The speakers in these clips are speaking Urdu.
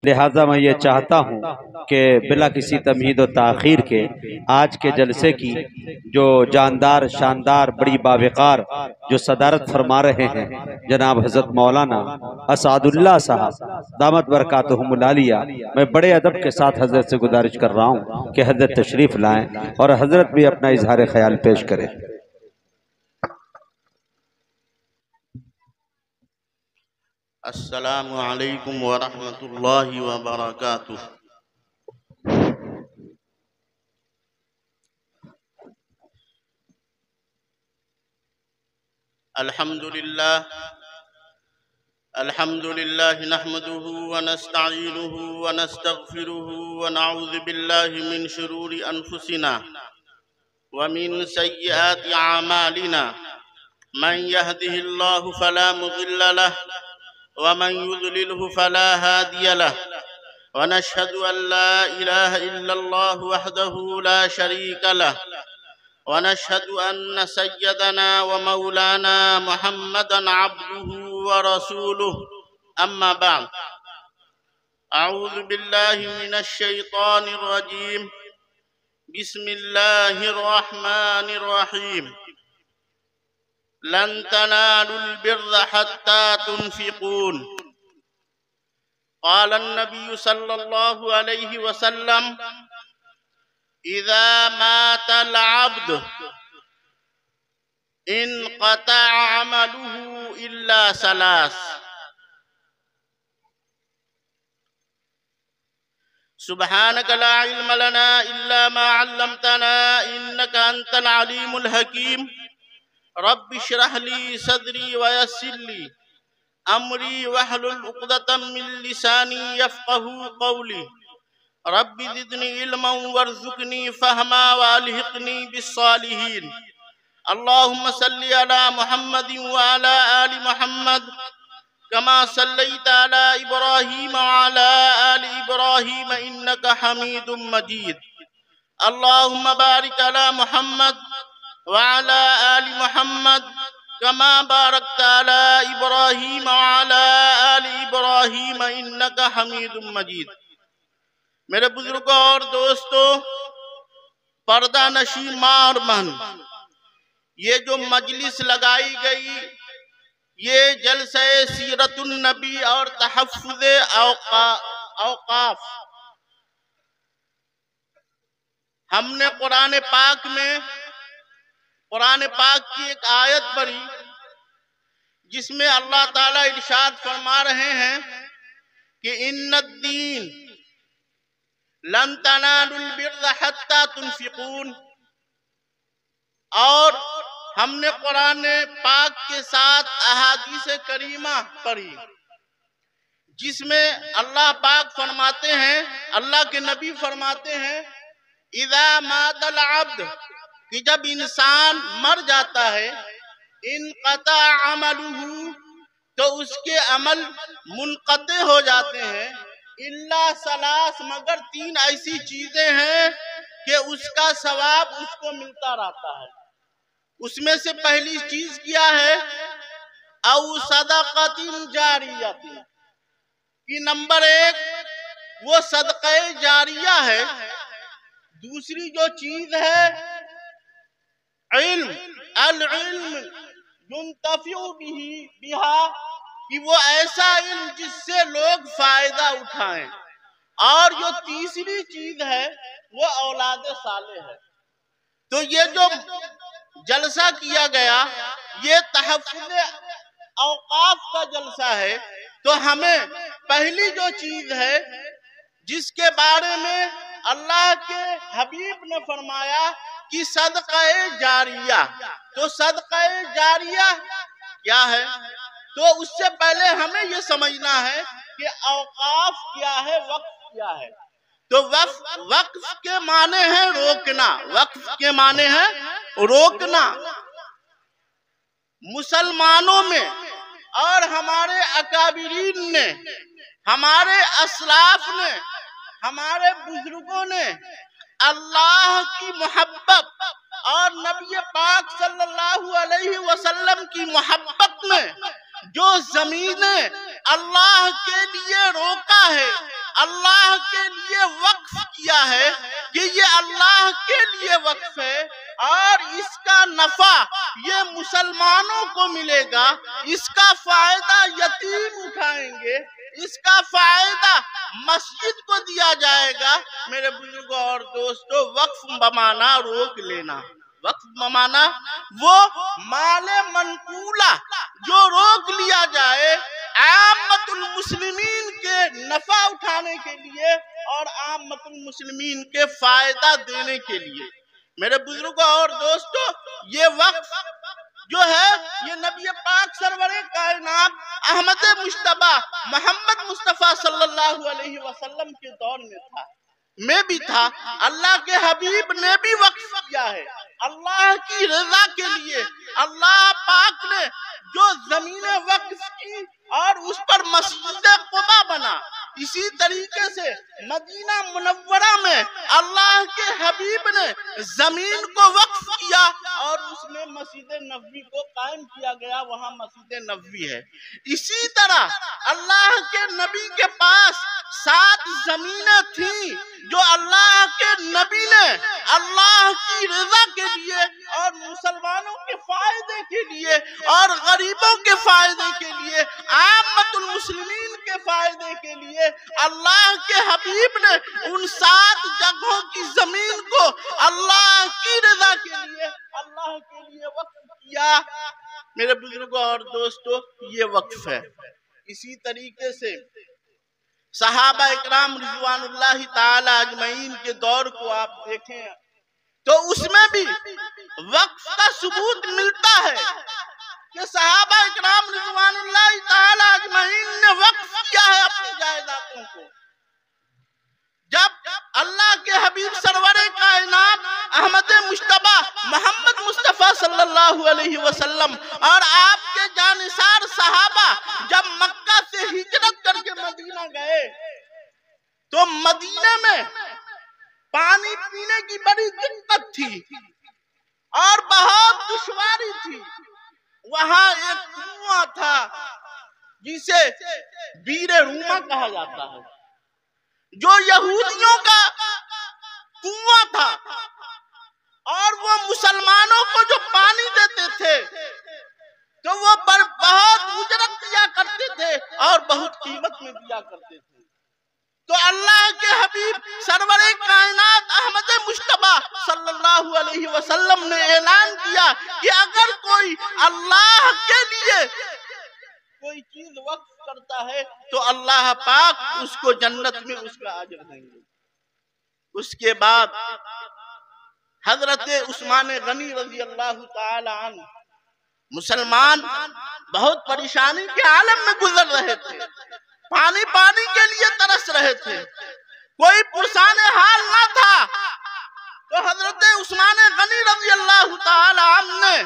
لہٰذا میں یہ چاہتا ہوں کہ بلا کسی تمہید و تاخیر کے آج کے جلسے کی جو جاندار شاندار بڑی باوقار جو صدارت فرما رہے ہیں جناب حضرت مولانا اسعد اللہ صاحب دامت برکاتہم العالیہ، میں بڑے ادب کے ساتھ حضرت سے گزارش کر رہا ہوں کہ حضرت تشریف لائیں اور حضرت بھی اپنا اظہار خیال پیش کریں۔ السلام علیکم ورحمۃ اللہ وبرکاتہ۔ الحمد للہ نحمده ونستعینه ونستغفره ونعوذ باللہ من شرور انفسنا ومن سیئات اعمالنا، من يهده الله فلا مضل له ومن يضلله فلا هادي له، ونشهد أن لا إله إلا الله وحده لا شريك له، ونشهد أن سيدنا ومولانا محمدا عبده ورسوله، أما بعد، أعوذ بالله من الشيطان الرجيم، بسم الله الرحمن الرحيم، لن تنالوا البر حتى تنفقون، قال النبي صلى الله عليه وسلم، إذا مات العبد انقطع عمله إلا ثلاث، سبحانك لا علم لنا إلا ما علمتنا إنك أنت العليم الحكيم، رب اشرح لي صدري ويسر لي امری واحلل عقدۃ من لسانی یفقهوا قولی، رب زدنی علما وارزقنی فہما والحقنی بالصالحین، اللہم صل علی محمد وعلی آل محمد کما صلیت علی ابراہیم وعلی آل ابراہیم انک حمید مجید، اللہم بارک علی محمد وعلى آل محمد كما باركت على إبراهيم وعلى آل إبراهيم إنك حميد مجيد۔ میرے بزرگوں اور دوستوں، پردہ نشین ماں اور بہن، یہ جو مجلس لگائی گئی، یہ جلسہ سیرت النبی اور تحفظ اوقاف، ہم نے قرآن پاک کی ایک آیت پڑھی جس میں اللہ تعالیٰ ارشاد فرما رہے ہیں کہ ان الدین لن تنالوا البر حتى تنفقون، اور ہم نے قرآن پاک کے ساتھ احادیث کریمہ پڑھی جس میں اللہ پاک فرماتے ہیں، اللہ کے نبی فرماتے ہیں، اذا مات العبد، کہ جب انسان مر جاتا ہے، انقطع عملہ، تو اس کے عمل منقطع ہو جاتے ہیں، الا ثلاث، مگر تین ایسی چیزیں ہیں کہ اس کا ثواب اس کو ملتا رہتا ہے۔ اس میں سے پہلی چیز کیا ہے؟ او صدقۃ جاریہ، کہ نمبر ایک وہ صدقہ جاریہ ہے۔ دوسری جو چیز ہے العلم ينتفع بہا، کہ وہ ایسا علم جس سے لوگ فائدہ اٹھائیں، اور جو تیسری چیز ہے وہ اولاد صالح ہے۔ تو یہ جو جلسہ کیا گیا یہ تحفظ اوقاف کا جلسہ ہے، تو ہمیں پہلی جو چیز ہے جس کے بارے میں اللہ کے حبیب نے فرمایا کہ صدقہ جاریہ، تو صدقہ جاریہ کیا ہے؟ تو اس سے پہلے ہمیں یہ سمجھنا ہے کہ اوقاف کیا ہے، وقف کیا ہے۔ تو وقف کے معنی ہے روکنا، وقف کے معنی ہے روکنا۔ مسلمانوں میں اور ہمارے اکابرین نے، ہمارے اسلاف نے، ہمارے بزرگوں نے اللہ کی محبت اور نبی پاک صلی اللہ علیہ وسلم کی محبت میں جو زمینیں اللہ کے لیے روکا ہے، اللہ کے لیے وقف کیا ہے کہ یہ اللہ کے لیے وقف ہے اور اس کا نفع یہ مسلمانوں کو ملے گا، اس کا فائدہ یتیم اٹھائیں گے، اس کا فائدہ مسجد کو دیا جائے گا، میرے بزرگوں اور دوستو وقف بمانا روک لینا، وقف بمانا وہ مال منقولہ جو روک لیا جائے عامت المسلمین کے نفع اٹھانے کے لیے اور عامت المسلمین کے فائدہ دینے کے لیے۔ میرے بزرگوں اور دوستو یہ وقف جو ہے یہ نبی پاک سرور کائنات احمد مجتبی محمد مصطفیٰ صلی اللہ علیہ وسلم کے دور میں تھا، میں بھی تھا، اللہ کے حبیب نے بھی وقف کیا ہے اللہ کی رضا کے لیے۔ اللہ پاک نے جو زمین وقف کی اور اس پر مسجد قباء بنا، اسی طریقے سے مدینہ منورہ میں اللہ کے حبیب نے زمین کو وقف کیا اور اس میں مسجد نبوی کو قائم کیا گیا، وہاں مسجد نبوی ہے۔ اسی طرح اللہ کے نبی کے پاس 7 زمینیں تھیں جو اللہ کے نبی نے اللہ کی رضا کے لیے اور مسلمانوں کے فائدے کے لیے اور غریبوں کے فائدے کے لیے عامت المسلمین کے فائدے کے لیے اللہ کے حبیب نے ان 7 جگہوں کی زمین کو اللہ کی رضا کے لیے اللہ کے لیے وقف کیا۔ میرے بزرگوں اور دوستو یہ وقف ہے۔ اسی طریقے سے صحابہ اکرام رضوان اللہ تعالی اجمعین کے دور کو آپ دیکھیں تو اس میں بھی وقف کا ثبوت ملتا ہے کہ صحابہ اکرام رضوان اللہ تعالی اجمعین نے وقف کیا ہے اپنی جائیدادوں کو۔ جب اللہ کے حبیب سرور کائنات احمد مجتبی محمد مصطفیٰ صلی اللہ علیہ وسلم اور آپ کے جانثار صحابہ جب مکہ سے ہجرت کر کے مدینہ گئے تو مدینہ میں پانی پینے کی بڑی دقت تھی اور بہت دشواری تھی۔ وہاں ایک کنواں تھا جسے بیر روما کہا جاتا ہے، جو یہودیوں کا کنواں تھا اور وہ مسلمانوں کو جو پانی دیتے تھے تو وہ بہت اجرت دیا کرتے تھے اور بہت قیمت میں دیا کرتے تھے۔ تو اللہ کے حبیب سرور کائنات احمد مجتبی صلی اللہ علیہ وسلم نے اعلان کیا کہ اگر کوئی اللہ کے لیے کوئی چیز وقف کرتا ہے تو اللہ پاک اس کو جنت میں اس کا اجر دیں گے۔ اس کے بعد حضرت عثمان غنی رضی اللہ تعالی عنہ مسلمان بہت پریشانی کے عالم میں گزر رہے تھے، پانی کے لیے ترس رہے تھے، کوئی پرسان حال نہ تھا۔ تو حضرت عثمان غنی رضی اللہ تعالی عنہ نے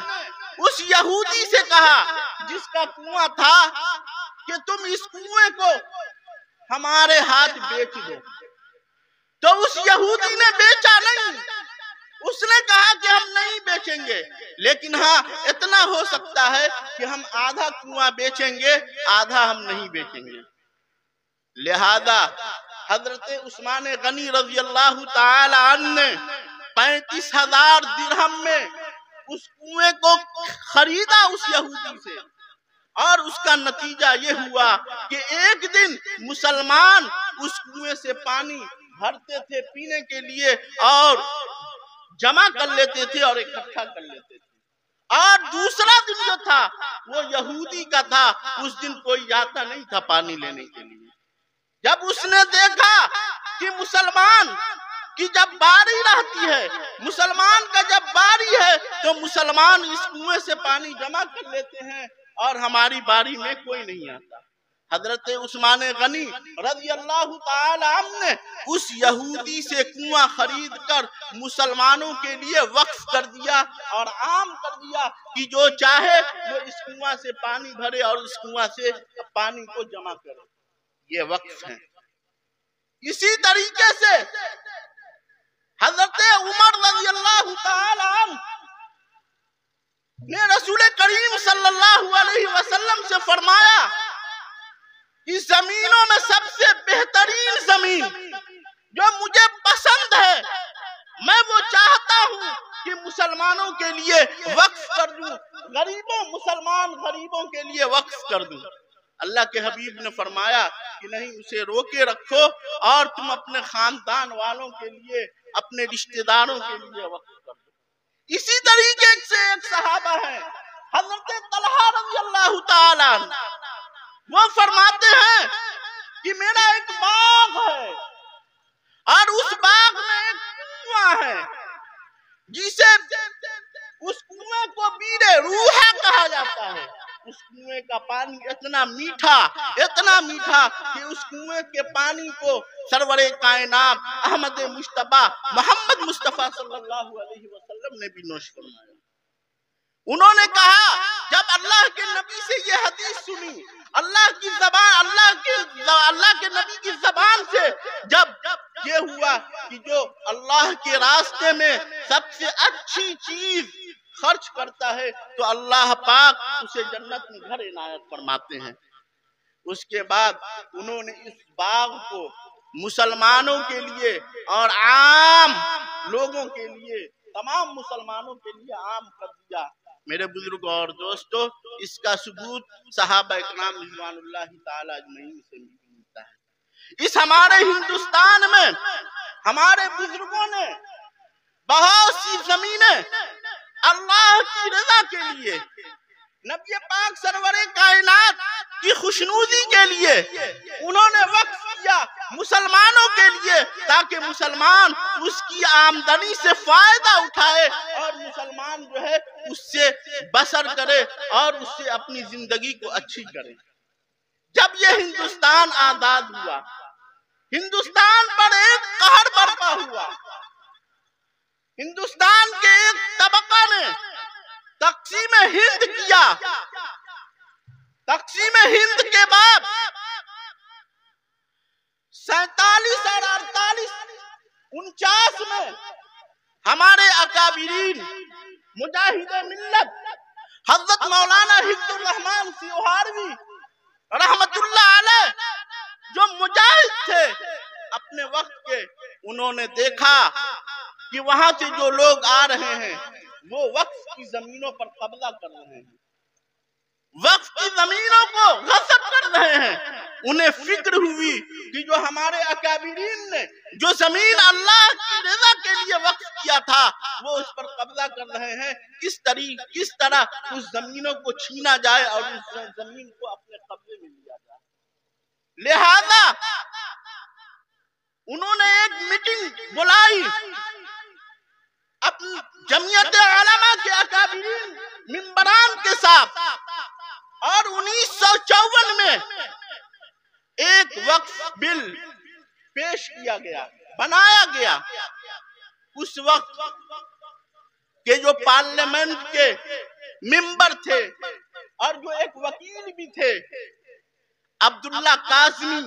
اس یہودی سے کہا جس کا کنواں تھا کہ تم اس کنویں کو ہمارے ہاتھ بیچ دو۔ تو اس یہودی نے بیچا نہیں، اس نے کہا کہ ہم نہیں بیچیں گے، لیکن ہاں اتنا ہو سکتا ہے کہ ہم آدھا کنواں بیچیں گے، آدھا ہم نہیں بیچیں گے۔ لہذا حضرت عثمان غنی رضی اللہ تعالی عنہ نے 35,000 درہم میں اس کنویں کو خریدا اس یہودی سے، اور اس کا نتیجہ یہ ہوا کہ ایک دن مسلمان اس کنویں سے پانی بھرتے تھے پینے کے لیے اور جمع کر لیتے تھے اور اکٹھا کر لیتے تھے، اور دوسرا دن جو تھا وہ یہودی کا تھا، اس دن کوئی جاتا نہیں تھا پانی لینے کے لیے۔ جب اس نے دیکھا کہ مسلمان کی جب باری رہتی ہے، مسلمان کا جب باری ہے تو مسلمان اس کنویں سے پانی جمع کر لیتے ہیں اور ہماری باری میں کوئی نہیں آتا، حضرت عثمان غنی رضی اللہ تعالی عنہ نے اس یہودی سے کنواں خرید کر مسلمانوں کے لیے وقف کر دیا اور عام کر دیا کہ جو چاہے وہ اس کنواں سے پانی بھرے اور اس کنواں سے پانی کو جمع کرے۔ یہ وقف ہے۔ اسی طریقے سے حضرت عمر رضی اللہ تعالی عنہ نے رسول کریم صلی اللہ علیہ وسلم سے فرمایا کہ زمینوں میں سب سے بہترین زمین زمین جو مجھے پسند ہے میں وہ چاہتا ہوں کہ مسلمانوں کے لیے وقف کر دوں، مسلمان غریبوں کے لیے وقف کر دوں۔ اللہ کے حبیب نے فرمایا کہ نہیں، اسے روکے رکھو اور تم اپنے خاندان والوں کے لیے، اپنے رشتہ داروں کے لیے وقف کر دو۔ اسی طریقے سے ایک صحابہ ہے حضرت طلحہ رضی اللہ تعالی عنہ، وہ فرماتے ہیں کہ میرا ایک باغ ہے اور اس باغ میں ایک کنواں ہے جسے اس کنویں کو بیر روح کہا جاتا ہے۔ اس کنویں کا پانی اتنا میٹھا کہ اس کنویں کے پانی کو سرور کائنات احمد مجتبی محمد مصطفیٰ صلی اللہ علیہ وسلم نے بھی نوش فرمایا۔ انہوں نے کہا جب اللہ کے نبی سے یہ حدیث سنی، اللہ کے نبی کی زبان سے جب یہ ہوا کہ جو اللہ کے راستے میں سب سے اچھی چیز خرچ کرتا ہے تو اللہ پاک اسے جنت میں گھر عنایت فرماتے ہیں۔ اس کے بعد انہوں نے اس باغ کو مسلمانوں کے لیے اور عام لوگوں کے لیے، تمام مسلمانوں کے لیے عام کر دیا۔ میرے بزرگوں اور دوستو، اس کا ثبوت صحابہ اکرام رضوان اللہ تعالی اجمعین سے ملتا ہے۔ اس ہمارے ہندوستان میں ہمارے بزرگوں نے بہت سی زمینیں اللہ کی رضا کے لیے، نبی پاک سرور کائنات کی خوشنودی کے لیے انہوں نے وقف کیا مسلمانوں کے لیے، تاکہ مسلمان اس کی آمدنی سے فائدہ اٹھائے اور مسلمان جو ہے اس سے بسر کرے اور اس سے اپنی زندگی کو اچھی کرے۔ جب یہ ہندوستان آزاد ہوا، ہندوستان پر ایک قہر برپا ہوا۔ ہندوستان کے ایک طبقہ نے تقسیم ہند کیا۔ تقسیم ہند کے بعد 47 اور 48 49 میں ہمارے اکابرین مجاہد ملت حضرت مولانا حفظ الرحمان سیوہاروی رحمت اللہ علیہ جو مجاہد تھے اپنے وقت کے، انہوں نے دیکھا کہ وہاں سے جو لوگ آ رہے ہیں وہ وقف کی زمینوں پر قبضہ کر رہے ہیں، وقف کی زمینوں کو غصب کر رہے ہیں۔ انہیں فکر ہوئی کہ جو ہمارے اکابرین نے جو زمین اللہ کی رضا کے لیے وقف کیا تھا وہ اس پر قبضہ کر رہے ہیں، کس طرح اس زمینوں کو چھینا جائے اور اس زمین کو اپنے قبضے میں لیا جائے۔ لہذا انہوں نے ایک میٹنگ بلائی اپنی جمعیت علماء کے اکابرین ممبران کے ساتھ، اور 1954 میں ایک وقف بل پیش کیا گیا، بنایا گیا۔ اس وقت کے جو پارلیمنٹ کے ممبر تھے اور جو ایک وکیل بھی تھے عبداللہ قاسمی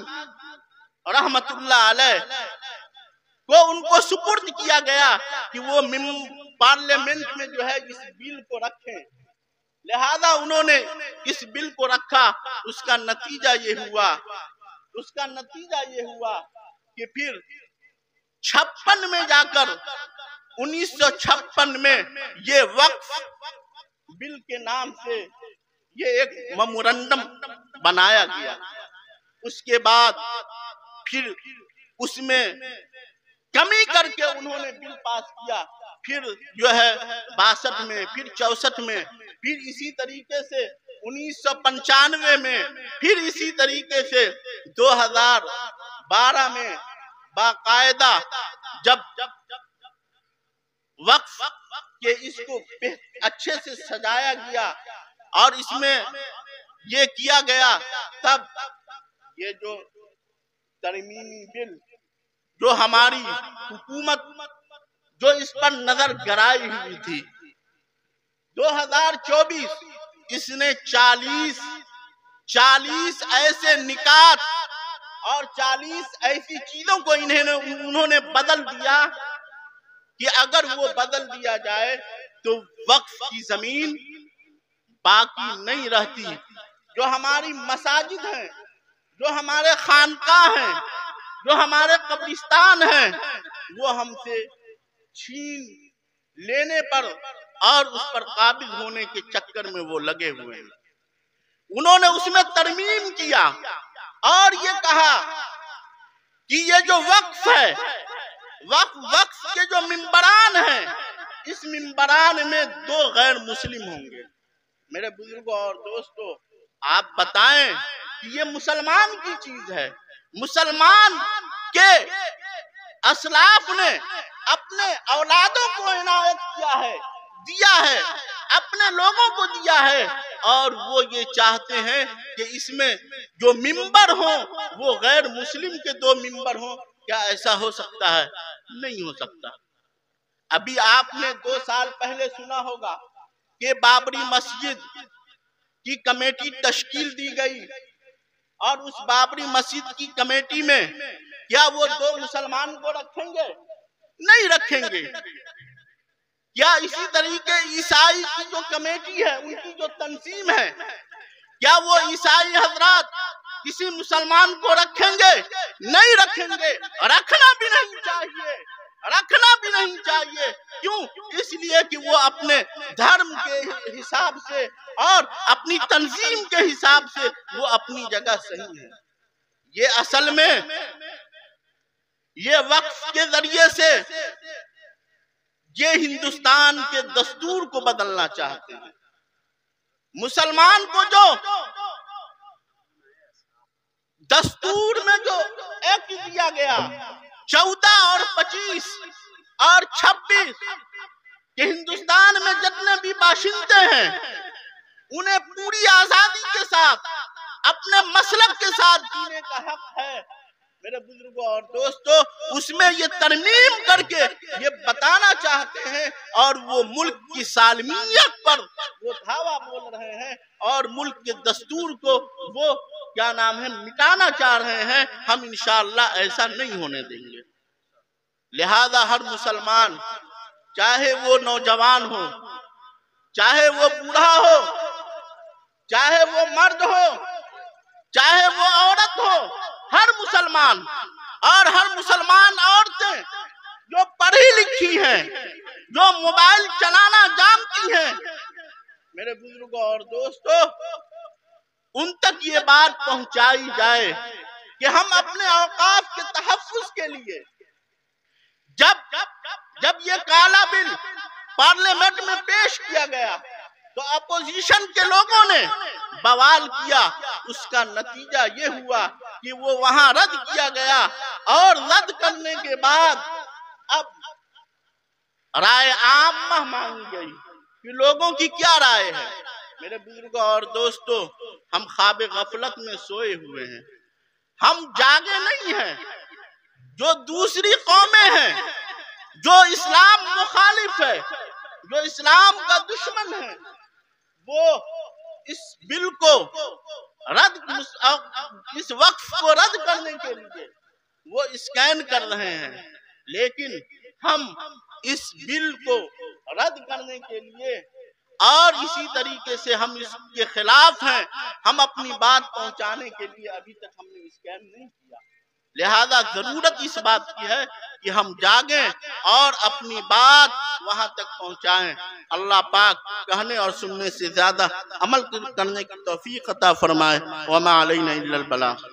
رحمت اللہ علیہ کو، ان کو سپرد کیا گیا کہ وہ پارلیمنٹ میں جو ہے اس بل کو رکھیں۔ لہذا انہوں نے اس بل کو رکھا۔ اس کا نتیجہ یہ ہوا کہ پھر 56 میں جا کر 1956 میں یہ وقف بل کے نام سے یہ ایک میمورنڈم بنایا گیا۔ اس کے بعد پھر اس میں کمی کر کے انہوں نے بل پاس کیا، پھر جو ہے 62 میں، پھر 64 میں، پھر اسی طریقے سے 1995 میں، پھر اسی طریقے سے 2012 میں باقاعدہ جب وقف کے اس کو اچھے سے سجایا گیا اور اس میں یہ کیا گیا، تب یہ جو ترمیمی بل جو ہماری حکومت جو اس پر نظر گرائی ہوئی تھی، 2024 اس نے 40 ایسے نکات اور 40 ایسی چیزوں کو انہوں نے بدل دیا کہ اگر وہ بدل دیا جائے تو وقف کی زمین باقی نہیں رہتی۔ جو ہماری مساجد ہیں، جو ہمارے خانقاہ ہیں، جو ہمارے قبرستان ہیں وہ ہم سے چھین لینے پر اور اس پر قابض ہونے کے چکر میں وہ لگے ہوئے ہیں. انہوں نے اس میں ترمیم کیا اور یہ کہا کہ یہ جو وقف ہے، وقف کے جو ممبران ہیں، اس ممبران میں 2 غیر مسلم ہوں گے. میرے بزرگوں اور دوستو، آپ بتائیں کہ یہ مسلمان کی چیز ہے. مسلمان کے اسلاف نے اپنے اولادوں کو عنایت کیا ہے، دیا ہے، اپنے لوگوں کو دیا ہے، اور وہ یہ چاہتے ہیں کہ اس میں جو ممبر ہوں وہ غیر مسلم کے 2 ممبر ہوں. کیا ایسا ہو سکتا ہے؟ نہیں ہو سکتا. ابھی آپ نے 2 سال پہلے سنا ہوگا کہ بابری مسجد کی کمیٹی تشکیل دی گئی، اور اس بابری مسجد کی کمیٹی میں کیا وہ 2 مسلمان کو رکھیں گے؟ نہیں رکھیں گے. کیا اسی طریقے عیسائی کی جو کمیٹی ہے، ان کی جو تنظیم ہے، کیا وہ عیسائی حضرات کسی مسلمان کو رکھیں گے؟ نہیں رکھیں گے. رکھنا بھی نہیں چاہیے، رکھنا بھی نہیں چاہیے. کیوں؟ اس لیے کہ وہ اپنے دھرم کے حساب سے اور اپنی تنظیم کے حساب سے وہ اپنی جگہ صحیح ہے. یہ اصل میں یہ وقف کے ذریعے سے یہ ہندوستان کے دستور کو بدلنا چاہتے ہیں. مسلمان کو جو دستور میں جو ایکٹ دیا گیا 14 اور 25 اور 26 کہ ہندوستان میں جتنے بھی باشندے ہیں انہیں پوری آزادی کے ساتھ اپنے مسلک کے ساتھ جینے کا حق ہے. میرے بزرگوں اور دوستو، اس میں یہ ترمیم کر کے یہ بتانا چاہتے ہیں اور وہ ملک کی سالمیت پر وہ دھاوا بول رہے ہیں اور ملک کے دستور کو وہ کیا نام ہے مٹانا چاہ رہے ہیں. ہم انشاءاللہ ایسا نہیں ہونے دیں گے. لہذا ہر مسلمان، چاہے وہ نوجوان ہو، چاہے وہ بوڑھا ہو، چاہے وہ مرد ہو، چاہے وہ عورت ہو، ہر مسلمان اور ہر مسلمان عورتیں جو پڑھی لکھی ہیں، جو موبائل چلانا جانتی ہیں، میرے بزرگوں اور دوستو، ان تک یہ بات پہنچائی جائے کہ ہم اپنے اوقاف کے تحفظ کے لیے جب یہ کالا بل پارلیمنٹ میں پیش کیا گیا تو اپوزیشن کے لوگوں نے بوال کیا. اس کا نتیجہ یہ ہوا کہ وہ وہاں رد کیا گیا، اور رد کرنے کے بعد اب رائے عامہ مانگی گئی کہ لوگوں کی کیا رائے ہے. میرے بزرگوں اور دوستو، ہم خواب غفلت میں سوئے ہوئے ہیں، ہم جاگے نہیں ہیں. جو دوسری قومیں ہیں، جو اسلام مخالف ہے، جو اسلام کا دشمن ہے، وہ اس بل کو اس وقف کو رد کرنے کے لیے وہ اسکین کر رہے ہیں. لیکن ہم اس بل کو رد کرنے کے لیے اور اسی طریقے سے ہم اس کے خلاف ہیں. ہم اپنی بات پہنچانے کے لیے ابھی تک ہم نے اسکین نہیں کیا. لہذا ضرورت اس بات کی ہے کہ ہم جاگیں اور اپنی بات وہاں تک پہنچائیں. اللہ پاک کہنے اور سننے سے زیادہ عمل کرنے کی توفیق عطا فرمائے. وما علینا الا البلاغ.